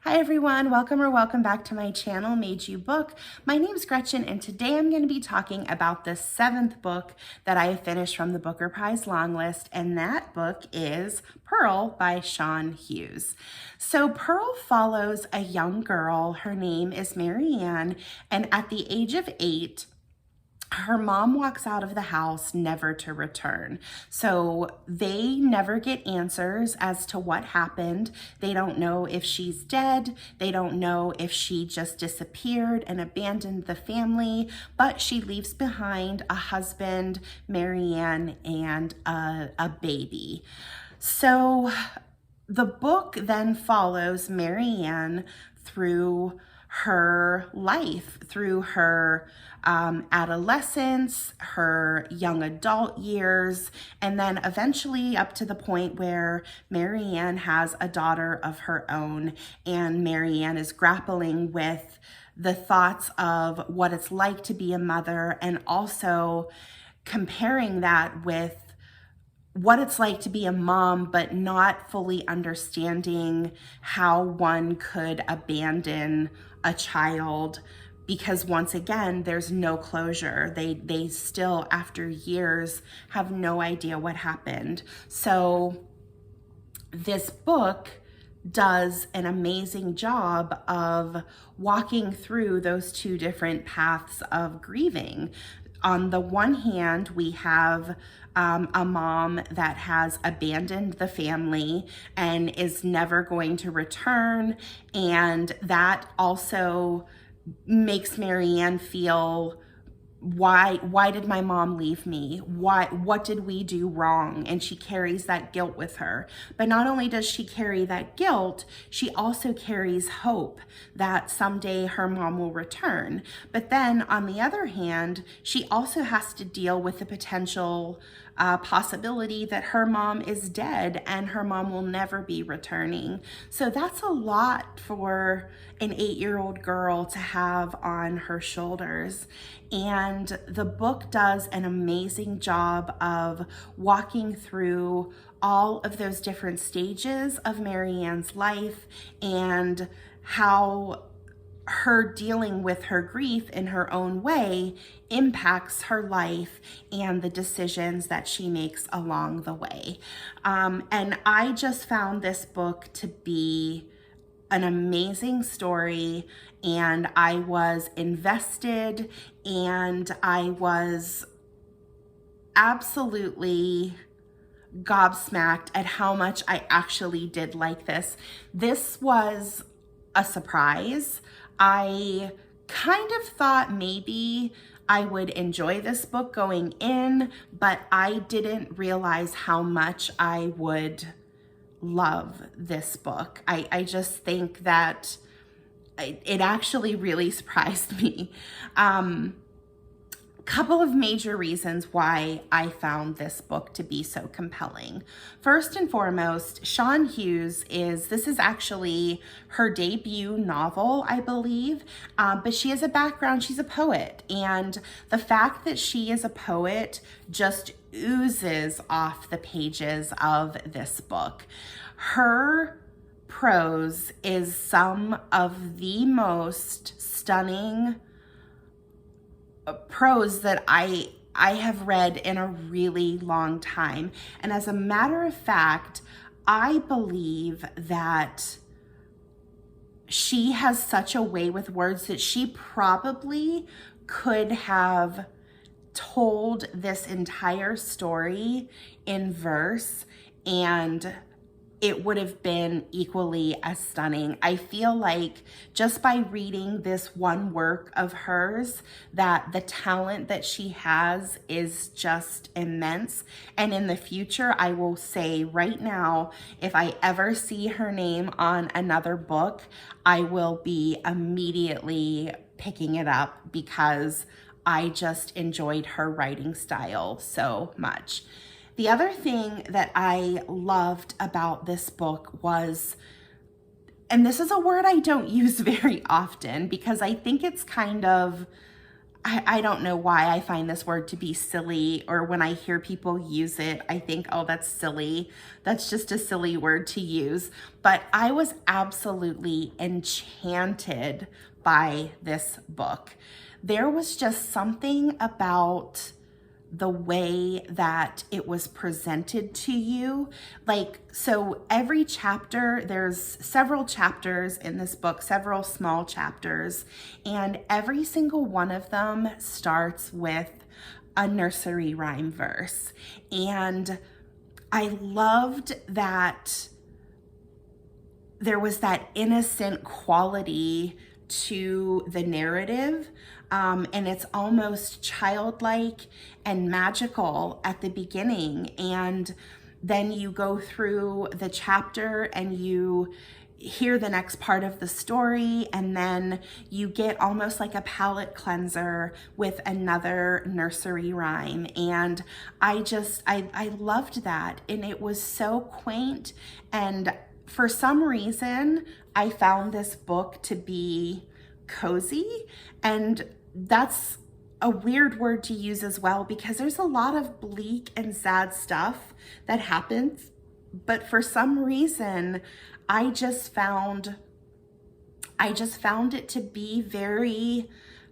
Hi everyone, welcome back to my channel, Made You Book. My name's Gretchen and today I'm going to be talking about the 7th book that I have finished from the Booker Prize Longlist, and that book is Pearl by Sean Hughes. So Pearl follows a young girl, her name is Marianne, and at the age of 8, her mom walks out of the house never to return. So they never get answers as to what happened. They don't know if she's dead. They don't know if she just disappeared and abandoned the family, but she leaves behind a husband, Marianne, and a baby. So the book then follows Marianne through her life, through her adolescence, her young adult years, and then eventually up to the point where Marianne has a daughter of her own, and Marianne is grappling with the thoughts of what it's like to be a mother, and also comparing that with what it's like to be a mom, but not fully understanding how one could abandon a child, because once again, there's no closure. They still, after years, have no idea what happened. So this book does an amazing job of walking through those two different paths of grieving. On the one hand, we have a mom that has abandoned the family and is never going to return, and that also makes Marianne feel, why did my mom leave me? What did we do wrong? And she carries that guilt with her. But not only does she carry that guilt, she also carries hope that someday her mom will return. But then on the other hand, she also has to deal with the potential possibility that her mom is dead and her mom will never be returning. So that's a lot for an 8-year-old girl to have on her shoulders. And the book does an amazing job of walking through all of those different stages of Marianne's life and how her dealing with her grief in her own way impacts her life and the decisions that she makes along the way. And I just found this book to be an amazing story, and I was invested, and I was absolutely gobsmacked at how much I actually did like this. This was a surprise. I kind of thought maybe I would enjoy this book going in, but I didn't realize how much I would love this book. I just think that it actually really surprised me. Couple of major reasons why I found this book to be so compelling. First and foremost, Sean Hughes this is actually her debut novel, I believe, but she has a background, she's a poet, and the fact that she is a poet just oozes off the pages of this book. Her prose is some of the most stunning prose that I have read in a really long time. And as a matter of fact, I believe that she has such a way with words that she probably could have told this entire story in verse, and it would have been equally as stunning. I feel like just by reading this one work of hers, that the talent that she has is just immense. And in the future, I will say right now, if I ever see her name on another book, I will be immediately picking it up because I just enjoyed her writing style so much. The other thing that I loved about this book was, and this is a word I don't use very often because I think it's kind of, I don't know why I find this word to be silly, or when I hear people use it, I think, oh, that's silly. That's just a silly word to use. But I was absolutely enchanted by this book. There was just something about the way that it was presented to you. Like, so every chapter, there's several chapters in this book, several small chapters, and every single one of them starts with a nursery rhyme verse. And I loved that there was that innocent quality to the narrative, and it's almost childlike and magical at the beginning, and then you go through the chapter and you hear the next part of the story, and then you get almost like a palate cleanser with another nursery rhyme. And I loved that, and it was so quaint. And for some reason, I found this book to be cozy, and that's a weird word to use as well, because there's a lot of bleak and sad stuff that happens, but for some reason, I just found it to be very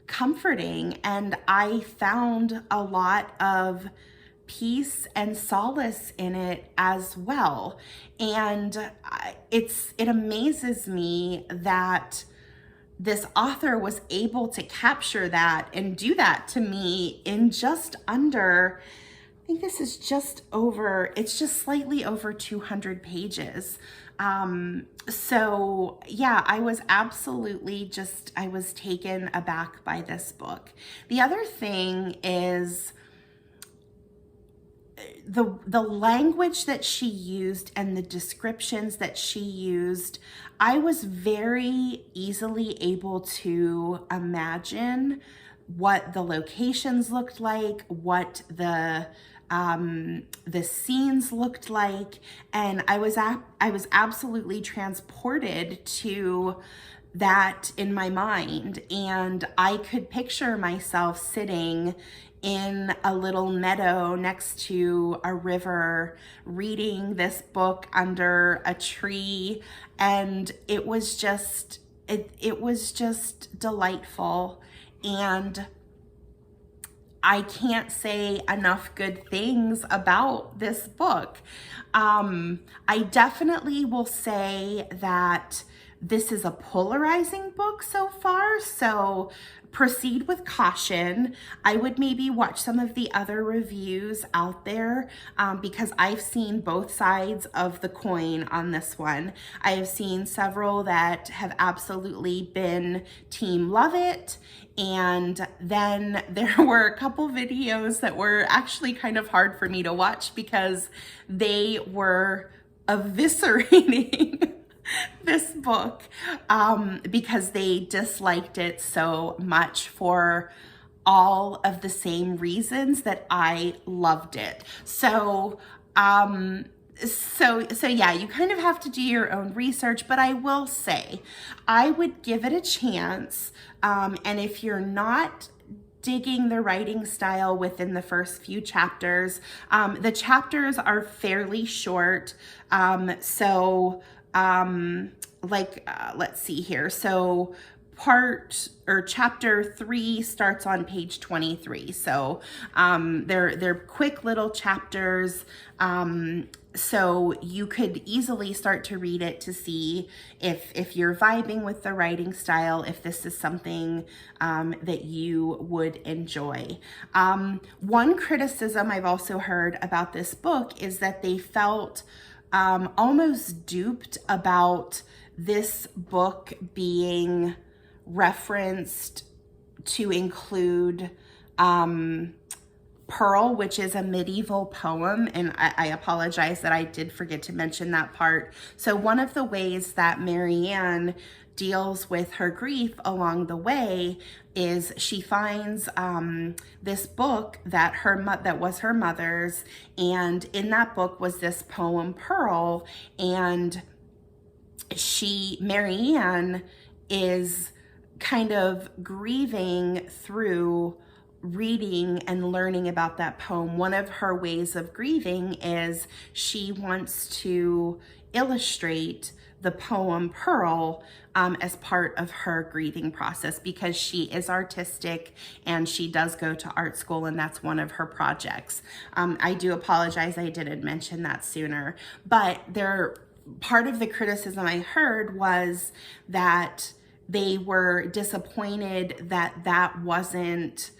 comforting, and I found a lot of peace and solace in it as well. And it amazes me that this author was able to capture that and do that to me in just under, I think this is just over, it's just slightly over 200 pages. So yeah, I was absolutely I was taken aback by this book. The other thing is the language that she used and the descriptions that she used. I was very easily able to imagine what the locations looked like, what the scenes looked like, and I was absolutely transported to that in my mind, and I could picture myself sitting in a little meadow next to a river reading this book under a tree, and it was just delightful. And I can't say enough good things about this book. I definitely will say that this is a polarizing book so far, so proceed with caution. I would maybe watch some of the other reviews out there, because I've seen both sides of the coin on this one. I have seen several that have absolutely been team love it, and then there were a couple videos that were actually kind of hard for me to watch because they were eviscerating this book, because they disliked it so much for all of the same reasons that I loved it. So yeah, you kind of have to do your own research, but I will say I would give it a chance. And if you're not digging the writing style within the first few chapters, the chapters are fairly short. Let's see here. So chapter 3 starts on page 23. So they're quick little chapters. So you could easily start to read it to see if you're vibing with the writing style, if this is something that you would enjoy. One criticism I've also heard about this book is that they felt almost duped about this book being referenced to include Pearl, which is a medieval poem, and I apologize that I did forget to mention that part. So one of the ways that Marianne deals with her grief along the way is she finds this book that was her mother's, and in that book was this poem Pearl, and Marianne is kind of grieving through reading and learning about that poem, one of her ways of grieving is she wants to illustrate the poem Pearl as part of her grieving process, because she is artistic and she does go to art school, and that's one of her projects. I do apologize, I didn't mention that sooner, but part of the criticism I heard was that they were disappointed that that wasn't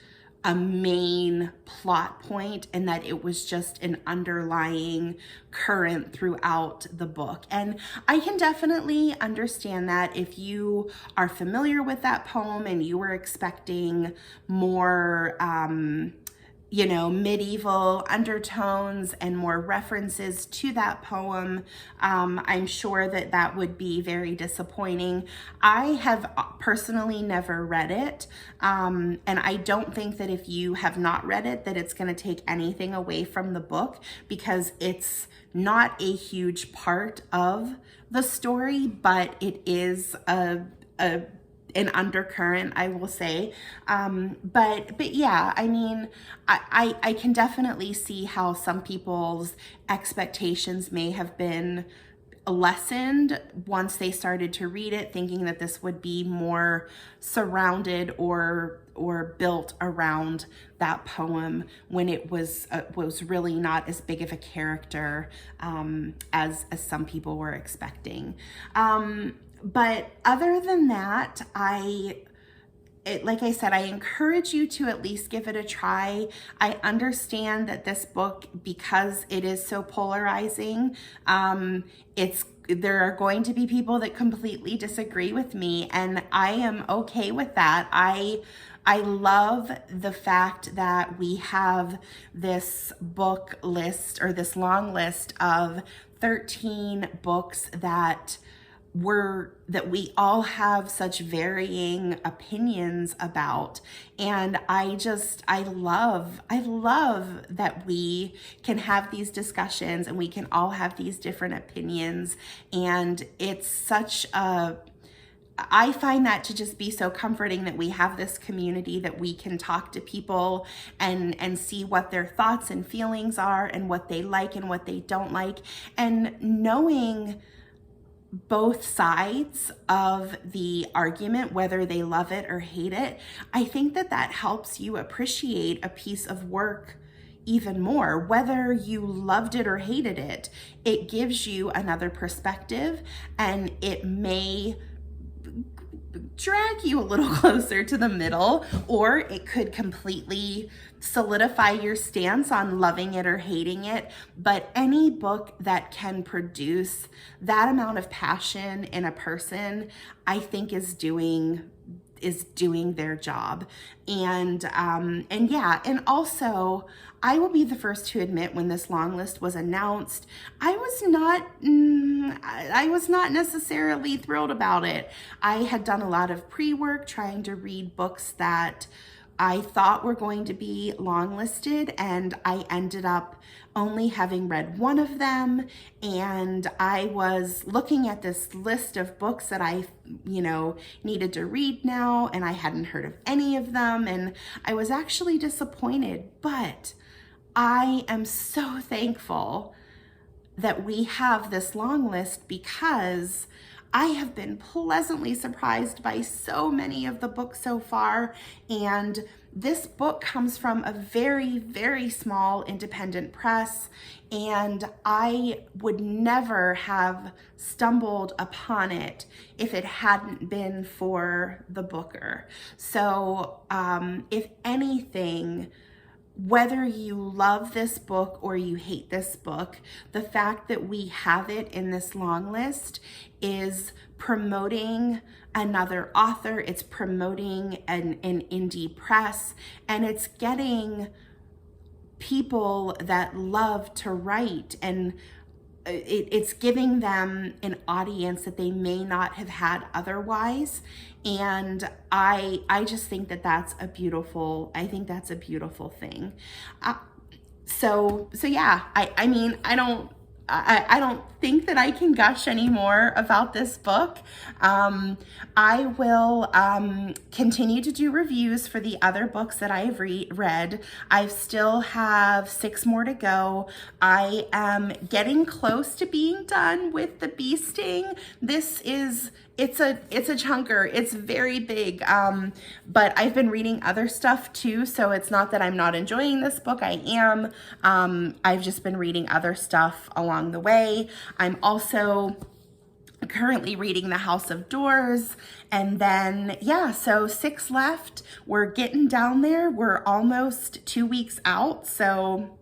a main plot point and that it was just an underlying current throughout the book. And I can definitely understand that if you are familiar with that poem and you were expecting more, medieval undertones and more references to that poem, I'm sure that that would be very disappointing. I have personally never read it, and I don't think that if you have not read it, that it's going to take anything away from the book, because it's not a huge part of the story, but it is an undercurrent, I will say. But yeah, I mean, I can definitely see how some people's expectations may have been lessened once they started to read it, thinking that this would be more surrounded or built around that poem, when it was really not as big of a character as some people were expecting. But other than that, like I said, I encourage you to at least give it a try. I understand that this book, because it is so polarizing, there are going to be people that completely disagree with me, and I am okay with that. I love the fact that we have this book list, or this long list of 13 books that we all have such varying opinions about. And I love that we can have these discussions and we can all have these different opinions. And it's I find that to just be so comforting that we have this community that we can talk to people and see what their thoughts and feelings are and what they like and what they don't like. And knowing both sides of the argument, whether they love it or hate it, I think that helps you appreciate a piece of work even more. Whether you loved it or hated it, it gives you another perspective, and it may drag you a little closer to the middle, or it could completely solidify your stance on loving it or hating it. But any book that can produce that amount of passion in a person, I think is doing their job. And yeah, and also I will be the first to admit, when this long list was announced, I was not necessarily thrilled about it. I had done a lot of pre-work trying to read books that I thought were going to be longlisted, and I ended up only having read one of them. And I was looking at this list of books that I, needed to read now, and I hadn't heard of any of them, and I was actually disappointed. But I am so thankful that we have this long list, because I have been pleasantly surprised by so many of the books so far. And this book comes from a very, very small independent press, and I would never have stumbled upon it if it hadn't been for the booker. So if anything, whether you love this book or you hate this book, the fact that we have it in this long list is promoting another author, it's promoting an indie press, and it's getting people that love to write, and it's giving them an audience that they may not have had otherwise. And I just think that that's a beautiful thing. So yeah, I mean, I don't think that I can gush anymore about this book. I will continue to do reviews for the other books that I've read. I still have 6 more to go. I am getting close to being done with The Bee Sting. It's a chunker. It's very big, but I've been reading other stuff too, so it's not that I'm not enjoying this book. I am. I've just been reading other stuff along the way. I'm also currently reading The House of Doors, and then, yeah, so 6 left. We're getting down there. We're almost 2 weeks out, so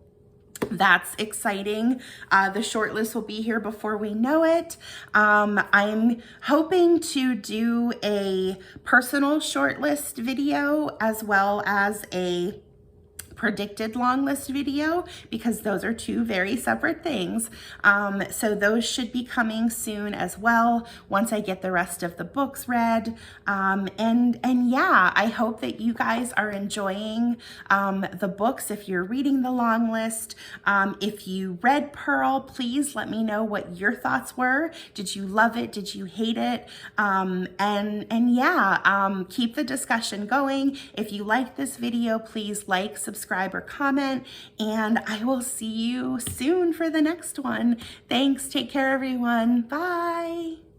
that's exciting. The shortlist will be here before we know it. I'm hoping to do a personal shortlist video as well as a predicted long list video, because those are 2 very separate things. So those should be coming soon as well once I get the rest of the books read. And yeah, I hope that you guys are enjoying the books if you're reading the long list. If you read Pearl, please let me know what your thoughts were. Did you love it? Did you hate it? And yeah, keep the discussion going. If you like this video, please like, subscribe, or comment, and I will see you soon for the next one. Thanks. Take care, everyone. Bye.